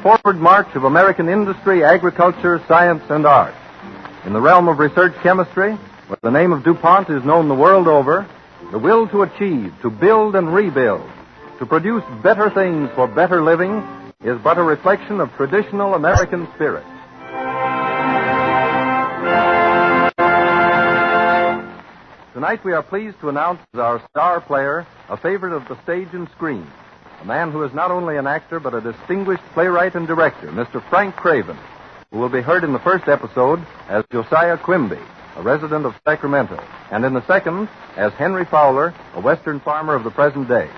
forward march of American industry, agriculture, science, and art. In the realm of research chemistry, where the name of DuPont is known the world over, the will to achieve, to build and rebuild, to produce better things for better living is but a reflection of traditional American spirit. Tonight we are pleased to announce as our star player a favorite of the stage and screen, a man who is not only an actor but a distinguished playwright and director, Mr. Frank Craven, who will be heard in the first episode as Josiah Quimby, a resident of Sacramento, and in the second as Henry Fowler, a Western farmer of the present day.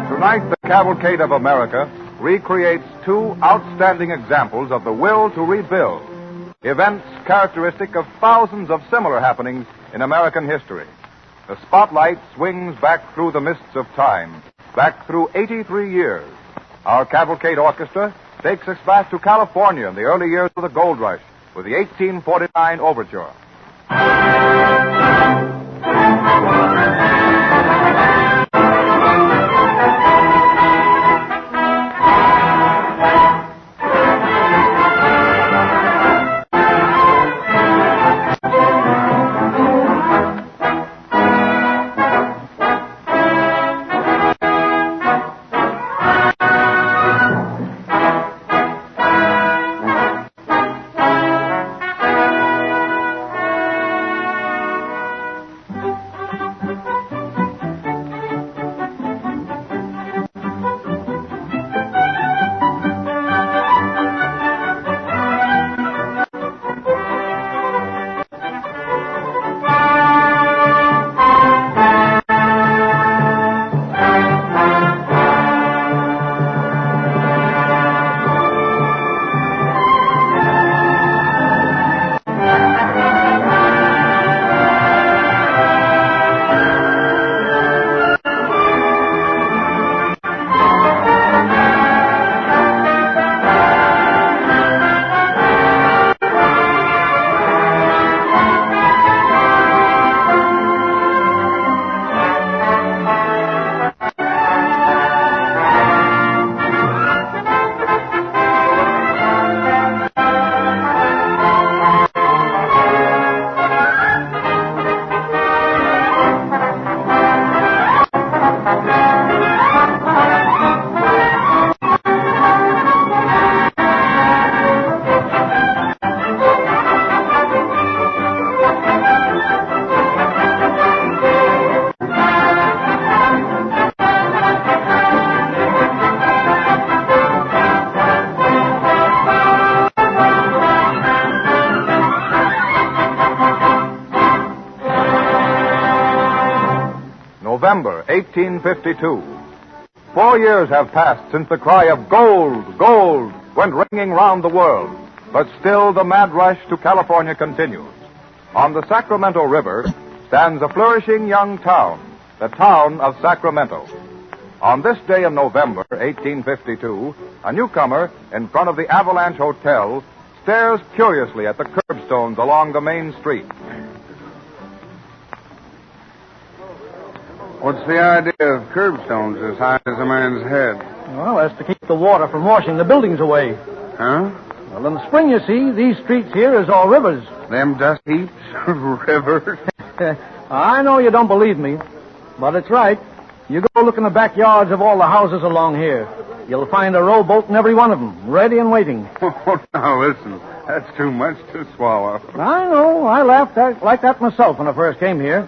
Tonight, the Cavalcade of America recreates two outstanding examples of the will to rebuild, events characteristic of thousands of similar happenings in American history. The spotlight swings back through the mists of time, back through 83 years. Our Cavalcade Orchestra takes us back to California in the early years of the gold rush with the 1849 Overture. November 1852. 4 years have passed since the cry of gold, gold went ringing round the world, but still the mad rush to California continues. On the Sacramento River stands a flourishing young town, the town of Sacramento. On this day in November 1852, a newcomer in front of the Avalanche Hotel stares curiously at the curbstones along the main street. What's the idea of curbstones as high as a man's head? Well, that's to keep the water from washing the buildings away. Huh? Well, in the spring, you see, these streets here is all rivers. Them dust heaps? Rivers? I know you don't believe me, but it's right. You go look in the backyards of all the houses along here. You'll find a rowboat in every one of them, ready and waiting. Oh, now, listen. That's too much to swallow. I know. I laughed like that myself when I first came here.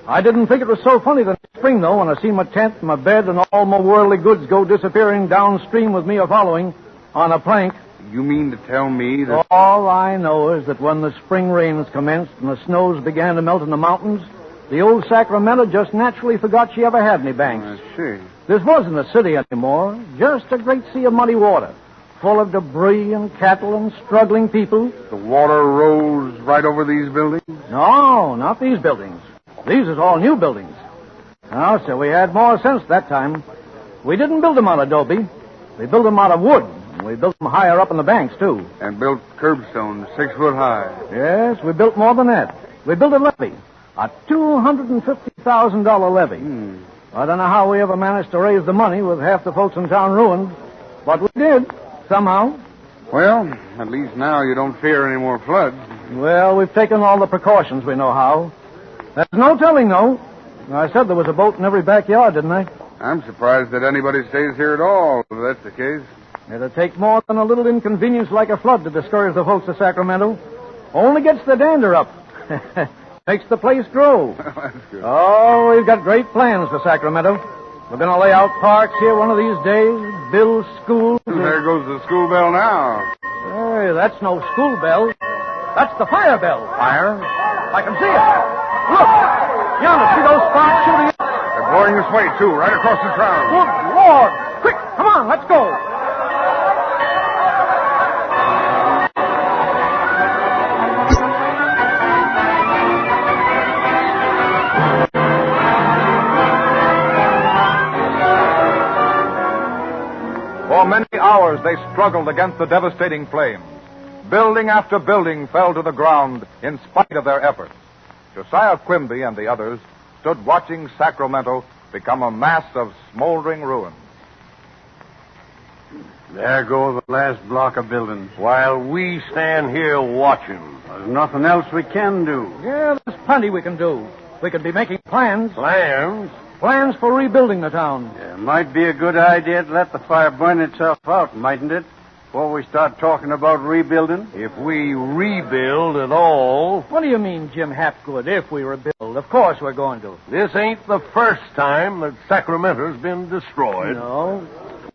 I didn't think it was so funny the next spring, though, when I seen my tent, my bed, and all my worldly goods go disappearing downstream with me a following on a plank. You mean to tell me that... All I know is that when the spring rains commenced and the snows began to melt in the mountains, the old Sacramento just naturally forgot she ever had any banks. I see. This wasn't a city anymore, just a great sea of muddy water, full of debris and cattle and struggling people. The water rose right over these buildings? No, not these buildings. These is all new buildings. Now, so we had more sense that time. We didn't build them out of adobe. We built them out of wood. And we built them higher up in the banks, too. And built curbstones 6 foot high. Yes, we built more than that. We built a levee. A $250,000 levy. I don't know how we ever managed to raise the money with half the folks in town ruined, but we did, somehow. Well, at least now you don't fear any more floods. Well, we've taken all the precautions we know how. There's no telling, though. I said there was a boat in every backyard, didn't I? I'm surprised that anybody stays here at all, if that's the case. It'll take more than a little inconvenience like a flood to discourage the folks of Sacramento. Only gets the dander up. Makes the place grow. That's good. Oh, we've got great plans for Sacramento. We're going to lay out parks here one of these days, build schools. There goes the school bell now. Hey, that's no school bell. That's the fire bell. Fire? I can see it. Look! Yonder, see those sparks shooting up? They're blowing this way, too, right across the town. Good Lord! Quick, come on, let's go. For many hours they struggled against the devastating flames. Building after building fell to the ground in spite of their efforts. Josiah Quimby and the others stood watching Sacramento become a mass of smoldering ruins. There goes the last block of buildings, while we stand here watching. There's nothing else we can do. Yeah, there's plenty we can do. We could be making plans. Plans? Plans for rebuilding the town. Yeah, might be a good idea to let the fire burn itself out, mightn't it? Before we start talking about rebuilding. If we rebuild at all. What do you mean, Jim Hapgood, if we rebuild? Of course we're going to. This ain't the first time that Sacramento's been destroyed. No.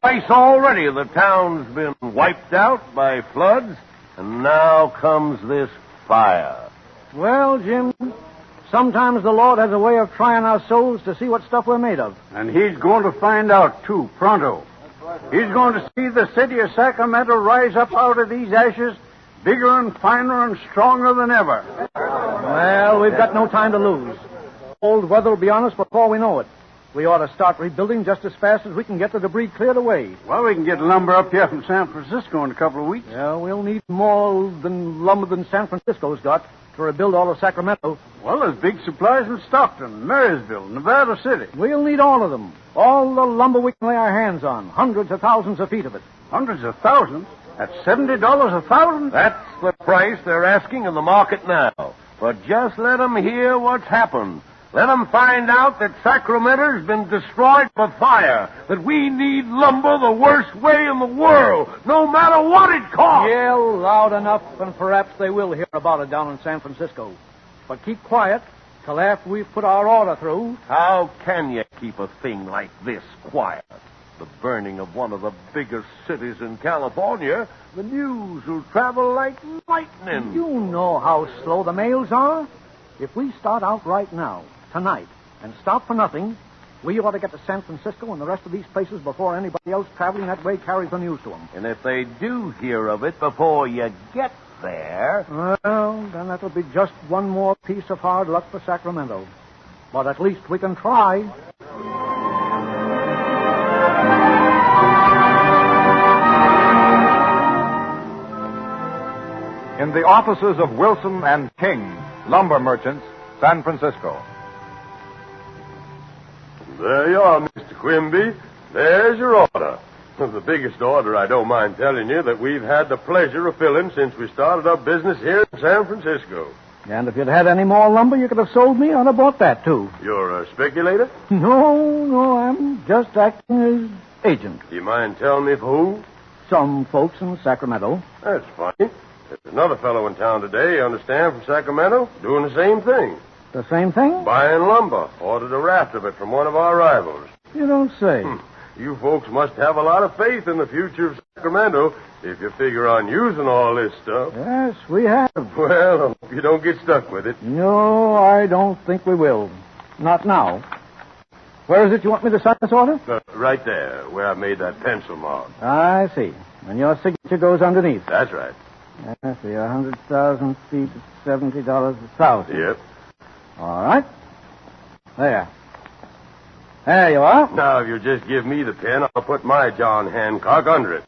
Twice already the town's been wiped out by floods, and now comes this fire. Well, Jim, sometimes the Lord has a way of trying our souls to see what stuff we're made of. And he's going to find out, too, pronto. He's going to see the city of Sacramento rise up out of these ashes bigger and finer and stronger than ever. Well, we've got no time to lose. Cold weather will be on us before we know it. We ought to start rebuilding just as fast as we can get the debris cleared away. Well, we can get lumber up here from San Francisco in a couple of weeks. Yeah, we'll need more lumber than San Francisco's got to rebuild all of Sacramento. Well, there's big supplies in Stockton, Marysville, Nevada City. We'll need all of them. All the lumber we can lay our hands on. Hundreds of thousands of feet of it. Hundreds of thousands? At $70 a thousand? That's the price they're asking in the market now. But just let them hear what's happened. Let them find out that Sacramento's been destroyed by fire. That we need lumber the worst way in the world, no matter what it costs. Yell loud enough, and perhaps they will hear about it down in San Francisco. But keep quiet till after we've put our order through. How can you keep a thing like this quiet? The burning of one of the biggest cities in California, the news will travel like lightning. You know how slow the mails are. If we start out right now, tonight, and stop for nothing, we ought to get to San Francisco and the rest of these places before anybody else traveling that way carries the news to them. And if they do hear of it before you get there... Well, then that'll be just one more piece of hard luck for Sacramento. But at least we can try. In the offices of Wilson and King, lumber merchants, San Francisco. There you are, Mr. Quimby. There's your order. The biggest order, I don't mind telling you, that we've had the pleasure of filling since we started our business here in San Francisco. And if you'd had any more lumber you could have sold me, I'd have bought that, too. You're a speculator? No, I'm just acting as agent. Do you mind telling me for who? Some folks in Sacramento. That's funny. There's another fellow in town today, you understand, from Sacramento, doing the same thing. The same thing? Buying lumber. Ordered a raft of it from one of our rivals. You don't say. You folks must have a lot of faith in the future of Sacramento if you figure on using all this stuff. Yes, we have. Well, I hope you don't get stuck with it. No, I don't think we will. Not now. Where is it you want me to sign this order? Right there, where I made that pencil mark. I see. And your signature goes underneath. That's right. I see. 100,000 feet at $70 a thousand. Yep. All right. There. There you are. Now, if you'll just give me the pen, I'll put my John Hancock under it.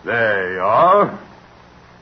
There you are.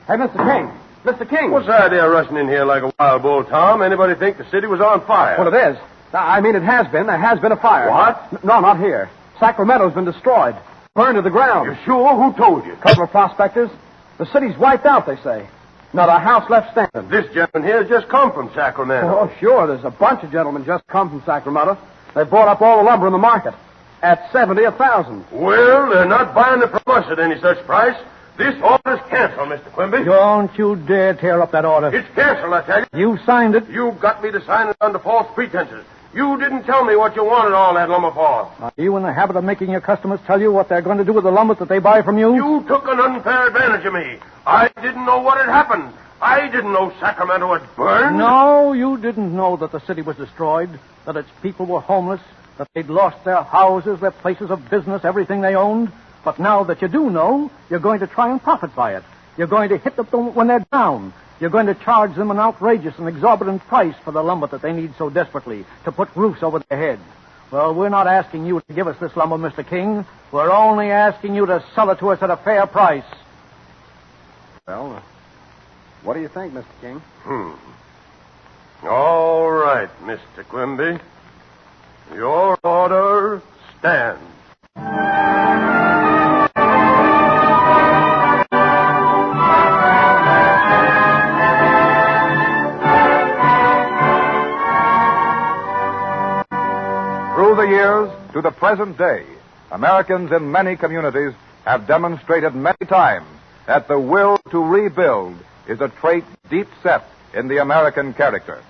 Hey, Mr. King. Mr. King. What's the idea of rushing in here like a wild bull, Tom? Anybody think the city was on fire? Well, it is. I mean, it has been. There has been a fire. What? No, not here. Sacramento's been destroyed. Burned to the ground. You sure? Who told you? A couple of prospectors. The city's wiped out, they say. Not a house left standing. This gentleman here has just come from Sacramento. Oh, sure. There's a bunch of gentlemen just come from Sacramento. They bought up all the lumber in the market at 70 a thousand. Well, they're not buying it from us at any such price. This order's canceled, Mr. Quimby. Don't you dare tear up that order. It's canceled, I tell you. You signed it. You got me to sign it under false pretenses. You didn't tell me what you wanted all that lumber for. Are you in the habit of making your customers tell you what they're going to do with the lumber that they buy from you? You took an unfair advantage of me. I didn't know what had happened. I didn't know Sacramento had burned. No, you didn't know that the city was destroyed, that its people were homeless, that they'd lost their houses, their places of business, everything they owned. But now that you do know, you're going to try and profit by it. You're going to hit them when they're down. You're going to charge them an outrageous and exorbitant price for the lumber that they need so desperately to put roofs over their heads. Well, we're not asking you to give us this lumber, Mr. King. We're only asking you to sell it to us at a fair price. Well, what do you think, Mr. King? All right, Mr. Quimby. Your order stands. Through the years, to the present day, Americans in many communities have demonstrated many times that the will to rebuild is a trait deep set in the American character.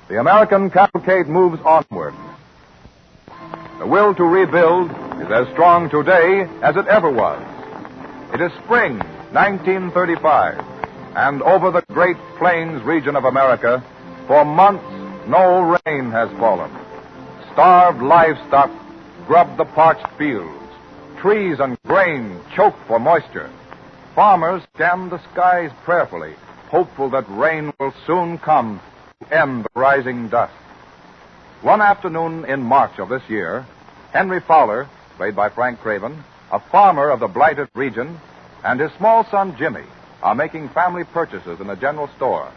The American cavalcade moves onward. The will to rebuild is as strong today as it ever was. It is spring 1935, and over the Great Plains region of America, for months no rain has fallen. Starved livestock grub the parched fields. Trees and grain choke for moisture. Farmers scan the skies prayerfully, hopeful that rain will soon come to end the rising dust. One afternoon in March of this year, Henry Fowler, played by Frank Craven, a farmer of the blighted region, and his small son Jimmy are making family purchases in a general store.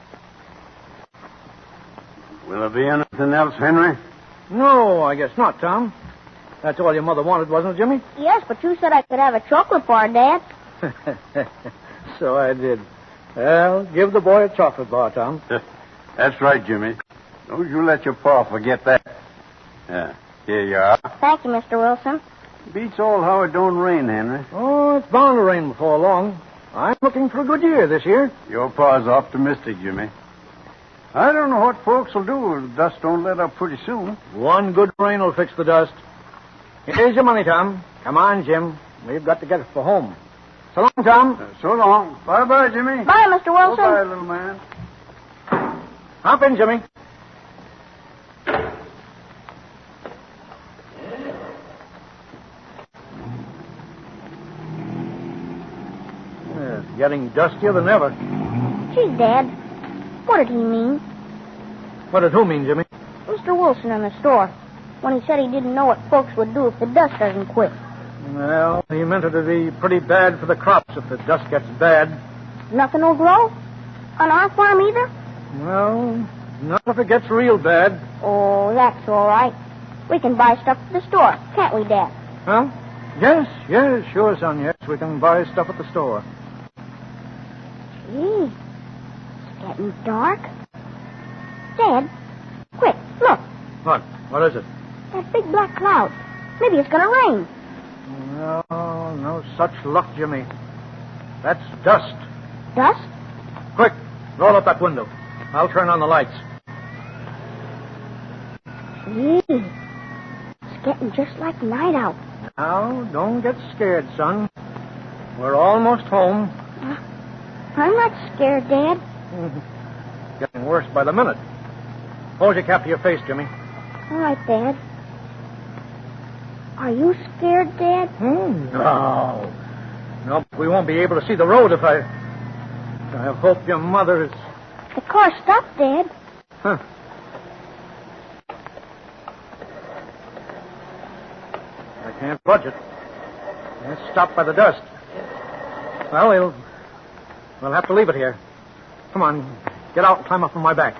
Will there be anything else, Henry? No, I guess not, Tom. That's all your mother wanted, wasn't it, Jimmy? Yes, but you said I could have a chocolate bar, Dad. So I did. Well, give the boy a chocolate bar, Tom. That's right, Jimmy. Don't you let your pa forget that. Yeah, here you are. Thank you, Mr. Wilson. Beats all how it don't rain, Henry. Oh, it's bound to rain before long. I'm looking for a good year this year. Your pa's optimistic, Jimmy. I don't know what folks will do if the dust don't let up pretty soon. One good rain will fix the dust. Here's your money, Tom. Come on, Jim. We've got to get it for home. So long, Tom. So long. Bye-bye, Jimmy. Bye, Mr. Wilson. Bye-bye, little man. Hop in, Jimmy. It's getting dustier than ever. Gee, Dad, what did he mean? What did who mean, Jimmy? Mr. Wilson in the store, when he said he didn't know what folks would do if the dust doesn't quit. Well, he meant it to be pretty bad for the crops if the dust gets bad. Nothing will grow? On our farm either? Well, not if it gets real bad. Oh, that's all right. We can buy stuff at the store, can't we, Dad? Huh? Yes, sure, son, yes. We can buy stuff at the store. Gee, it's getting dark. Dad, quick, look. What? What is it? That big black cloud. Maybe it's going to rain. No such luck, Jimmy. That's dust. Dust? Quick, roll up that window. I'll turn on the lights. Gee, it's getting just like night out. Now, don't get scared, son. We're almost home. I'm not scared, Dad. Getting worse by the minute. Hold your cap to your face, Jimmy. All right, Dad. Are you scared, Dad? No. No, we won't be able to see the road if I hope your mother is... The car stopped, Dad. Huh. I can't budge it. It's stopped by the dust. Well, we'll have to leave it here. Come on, get out and climb up on my back.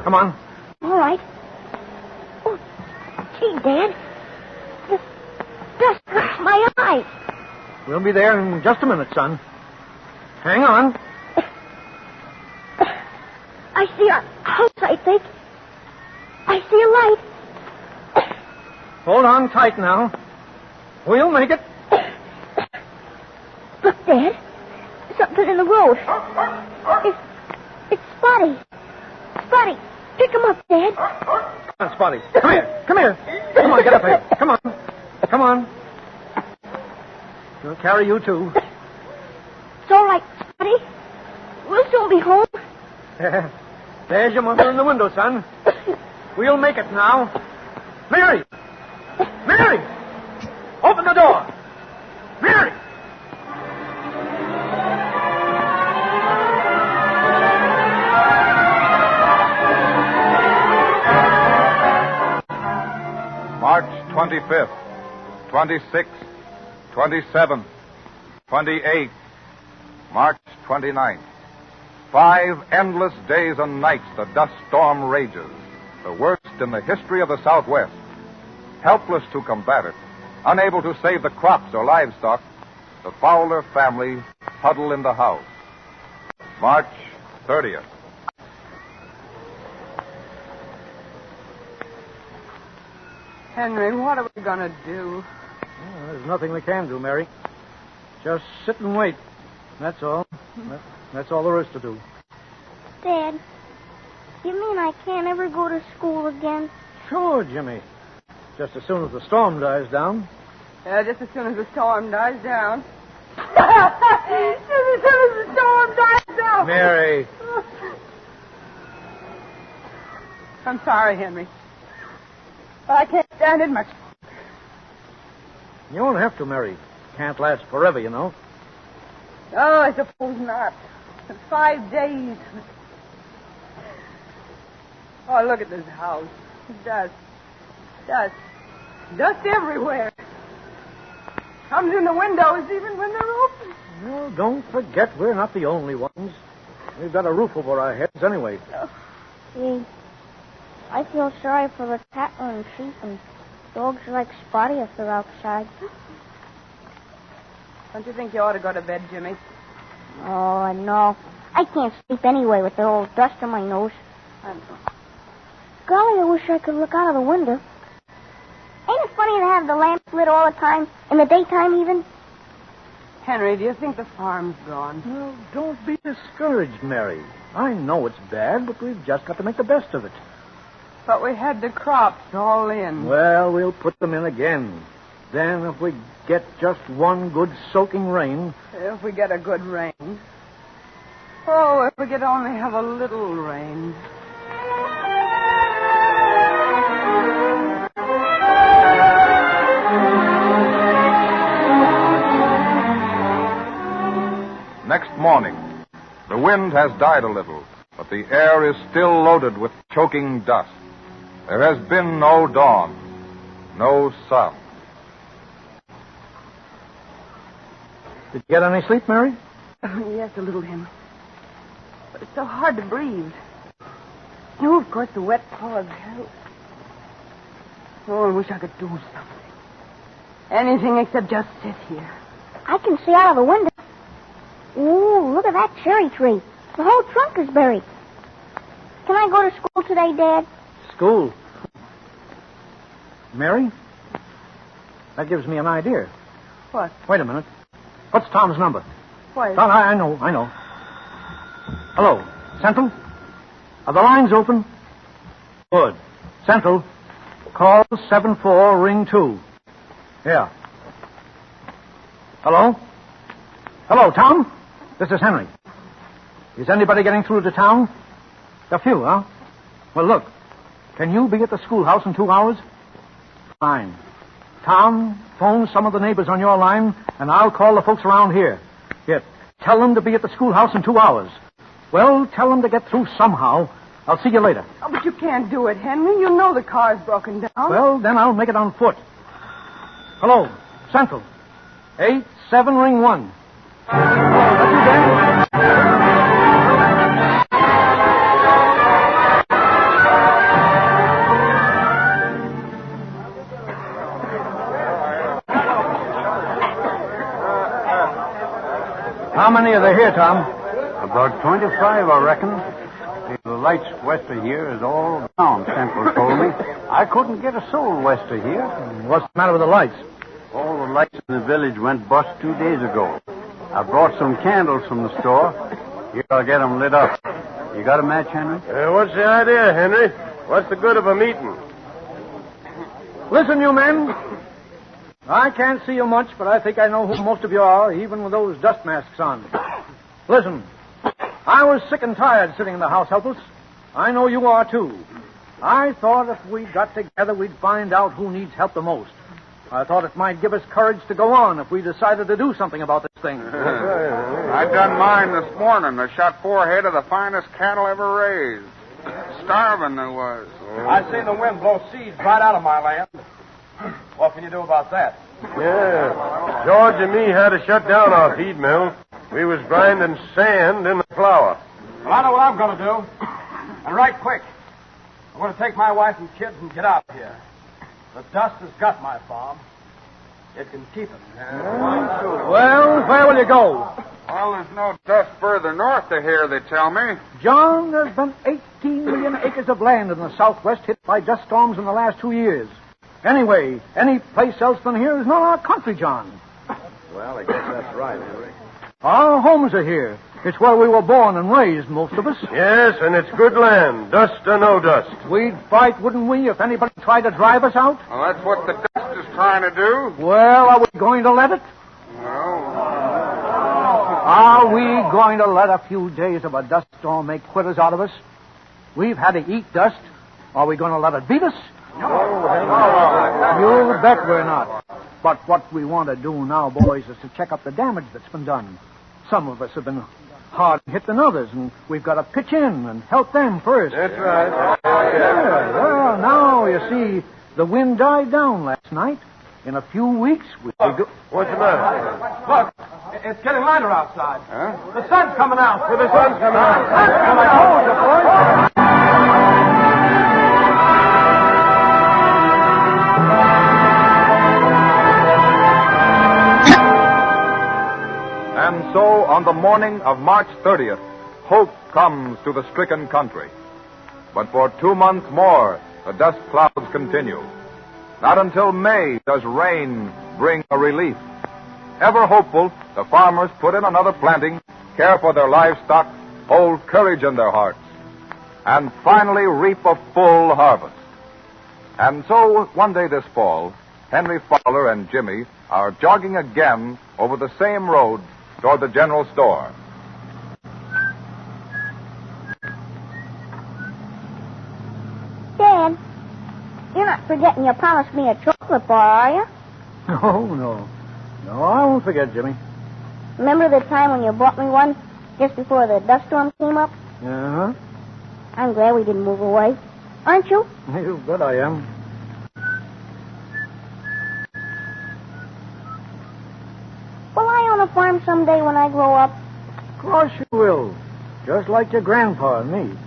Come on. All right. Oh, gee, Dad. The dust hurts my eyes. We'll be there in just a minute, son. Hang on. I see a house, I think. I see a light. Hold on tight now. We'll make it. Look, Dad. Something in the road. It's Spotty. Spotty, pick him up, Dad. Come on, Spotty. Come here. Come on, get up here. Come on. We'll carry you, too. It's all right, Spotty. We'll soon be home. There's your mother in the window, son. We'll make it now. Mary! Open the door! Mary! March 25th, 26th, 27th, 28th, March 29th. 5 endless days and nights the dust storm rages, the worst in the history of the Southwest. Helpless to combat it, unable to save the crops or livestock, the Fowler family huddle in the house. March 30th. Henry, what are we going to do? Well, there's nothing we can do, Mary. Just sit and wait. That's all. That's all there is to do. Dad, you mean I can't ever go to school again? Sure, Jimmy. Just as soon as the storm dies down. Just as soon as the storm dies down. Just as soon as the storm dies down. Mary. I'm sorry, Henry. But I can't stand it much. You won't have to, Mary. Can't last forever, you know. Oh, I suppose not. 5 days. Oh, look at this house. Dust. Dust everywhere. Comes in the windows even when they're open. Well, don't forget we're not the only ones. We've got a roof over our heads anyway. Gee, I feel sorry for the cattle and sheep and dogs like Spotty if they're outside. Don't you think you ought to go to bed, Jimmy? Oh, no. I can't sleep anyway with the old dust on my nose. Golly, I wish I could look out of the window. Ain't it funny to have the lamp lit all the time, in the daytime even? Henry, do you think the farm's gone? Well, don't be discouraged, Mary. I know it's bad, but we've just got to make the best of it. But we had the crops all in. Well, we'll put them in again. Then if we get just one good soaking rain... If we get a good rain. Oh, if we could only have a little rain. next morning. The wind has died a little, but the air is still loaded with choking dust. There has been no dawn, no sun. Did you get any sleep, Mary? Oh, yes, a little, Henry. But it's so hard to breathe. Oh, of course, the wet paws help. Oh, I wish I could do something. Anything except just sit here. I can see out of the window. Ooh, look at that cherry tree. The whole trunk is buried. Can I go to school today, Dad? School? Mary? That gives me an idea. What? Wait a minute. What's Tom's number? Why? Tom, I know. Hello, Central? Are the lines open? Good. Central, call 74, ring 2. Yeah. Hello? Hello, Tom? This is Henry. Is anybody getting through to town? A few, huh? Well, look. Can you be at the schoolhouse in 2 hours? Fine. Tom, phone some of the neighbors on your line, and I'll call the folks around here. Here, tell them to be at the schoolhouse in 2 hours. Well, tell them to get through somehow. I'll see you later. Oh, but you can't do it, Henry. You know the car's broken down. Well, then I'll make it on foot. Hello, Central. 87, ring 1. That's you, Dan? How many are there here, Tom? About 25, I reckon. The lights west of here is all down, Central told me. I couldn't get a soul west of here. What's the matter with the lights? All the lights in the village went bust 2 days ago. I brought some candles from the store. Here, I'll get them lit up. You got a match, Henry? What's the idea, Henry? What's the good of a meeting? Listen, you men. I can't see you much, but I think I know who most of you are, even with those dust masks on. Listen, I was sick and tired sitting in the house helpless. I know you are, too. I thought if we got together, we'd find out who needs help the most. I thought it might give us courage to go on if we decided to do something about this thing. I done mine this morning. I shot 4 head of the finest cattle ever raised. Starving there was. I seen the wind blow seeds right out of my land. What can you do about that? Yeah. George and me had to shut down our feed mill. We was grinding sand in the flour. Well, I know what I'm going to do. And right quick. I'm going to take my wife and kids and get out of here. The dust has got my farm. It can keep it. Well, where will you go? Well, there's no dust further north of here, they tell me. John, there's been 18 million acres of land in the southwest hit by dust storms in the last 2 years. Anyway, any place else than here is not our country, John. Well, I guess that's right, Henry. Our homes are here. It's where we were born and raised, most of us. Yes, and it's good land, dust or no dust. We'd fight, wouldn't we, if anybody tried to drive us out? Well, that's what the dust is trying to do. Well, are we going to let it? Well, Are we going to let a few days of a dust storm make quitters out of us? We've had to eat dust. Are we going to let it beat us? You bet we're not. But what we want to do now, boys, is to check up the damage that's been done. Some of us have been harder hit than others, and we've got to pitch in and help them first. That's right. Yeah, well, now, you see, the wind died down last night. In a few weeks, we'll be go... What's the matter? Look, it's getting lighter outside. huh? The sun's coming out. The sun's coming out. I told you, boys. And so, on the morning of March 30th, hope comes to the stricken country. But for 2 months more, the dust clouds continue. Not until May does rain bring a relief. Ever hopeful, the farmers put in another planting, care for their livestock, hold courage in their hearts, and finally reap a full harvest. And so, one day this fall, Henry Fowler and Jimmy are jogging again over the same road toward the general store. Dad, you're not forgetting you promised me a chocolate bar, are you? No, I won't forget, Jimmy. Remember the time when you bought me one just before the dust storm came up? Uh-huh. I'm glad we didn't move away. Aren't you? You bet I am. Will I own a farm someday when I grow up? Of course you will. Just like your grandpa and me.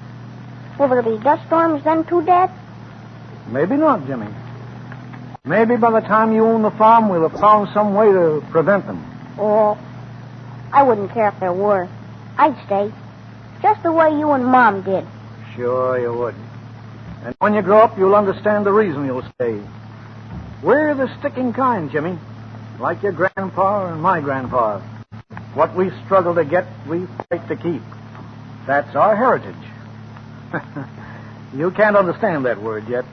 Will there be dust storms then too, Dad? Maybe not, Jimmy. Maybe by the time you own the farm, we'll have found some way to prevent them. Oh, I wouldn't care if there were. I'd stay. Just the way you and Mom did. Sure you would. And when you grow up, you'll understand the reason you'll stay. We're the sticking kind, Jimmy. Like your grandpa and my grandpa. What we struggle to get, we fight to keep. That's our heritage. You can't understand that word yet.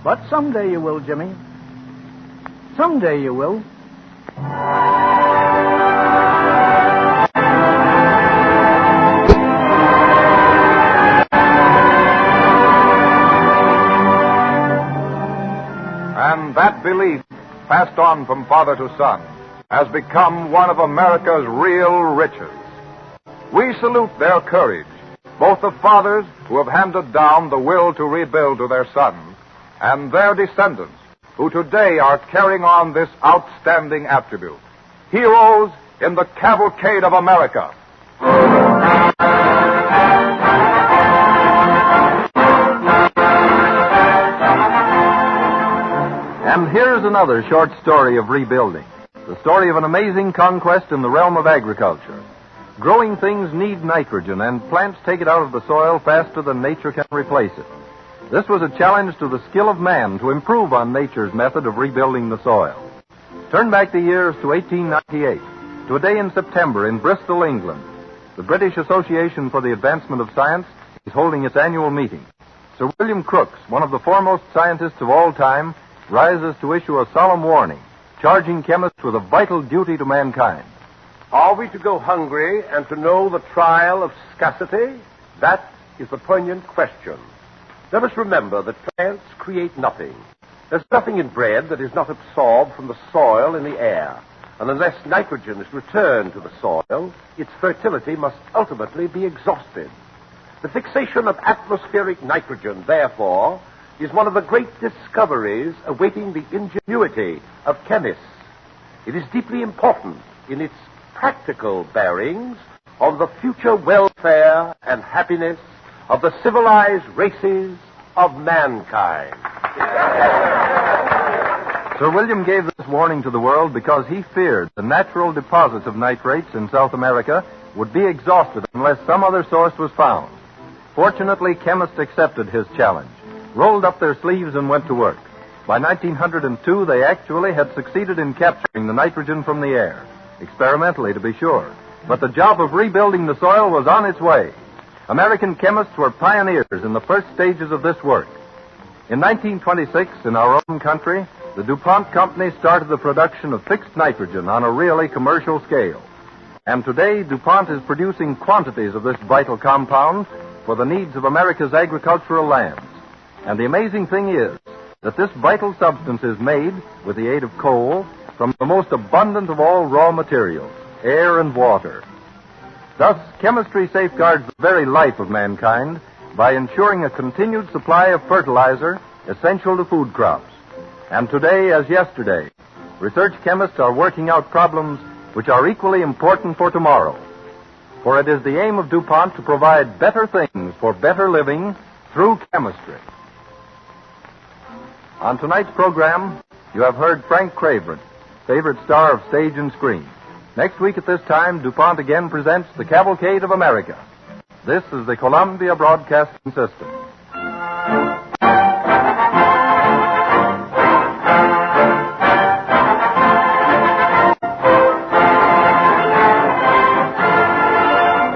But someday you will, Jimmy. Someday you will. And that belief, passed on from father to son, has become one of America's real riches. We salute their courage, both the fathers who have handed down the will to rebuild to their sons, and their descendants who today are carrying on this outstanding attribute. Heroes in the Cavalcade of America. And here's another short story of rebuilding. The story of an amazing conquest in the realm of agriculture. Growing things need nitrogen, and plants take it out of the soil faster than nature can replace it. This was a challenge to the skill of man to improve on nature's method of rebuilding the soil. Turn back the years to 1898, to a day in September in Bristol, England. The British Association for the Advancement of Science is holding its annual meeting. Sir William Crookes, one of the foremost scientists of all time, rises to issue a solemn warning, charging chemists with a vital duty to mankind. Are we to go hungry and to know the trial of scarcity? That is the poignant question. Let us remember that plants create nothing. There's nothing in bread that is not absorbed from the soil and the air. And unless nitrogen is returned to the soil, its fertility must ultimately be exhausted. The fixation of atmospheric nitrogen, therefore, is one of the great discoveries awaiting the ingenuity of chemists. It is deeply important in its practical bearings on the future welfare and happiness of the civilized races of mankind. Sir William gave this warning to the world because he feared the natural deposits of nitrates in South America would be exhausted unless some other source was found. Fortunately, chemists accepted his challenge, rolled up their sleeves, and went to work. By 1902, they actually had succeeded in capturing the nitrogen from the air, experimentally to be sure. But the job of rebuilding the soil was on its way. American chemists were pioneers in the first stages of this work. In 1926, in our own country, the DuPont Company started the production of fixed nitrogen on a really commercial scale. And today, DuPont is producing quantities of this vital compound for the needs of America's agricultural lands. And the amazing thing is that this vital substance is made, with the aid of coal, from the most abundant of all raw materials, air and water. Thus, chemistry safeguards the very life of mankind by ensuring a continued supply of fertilizer essential to food crops. And today, as yesterday, research chemists are working out problems which are equally important for tomorrow. For it is the aim of DuPont to provide better things for better living through chemistry. On tonight's program, you have heard Frank Craven, favorite star of stage and screen. Next week at this time, DuPont again presents the Cavalcade of America. This is the Columbia Broadcasting System.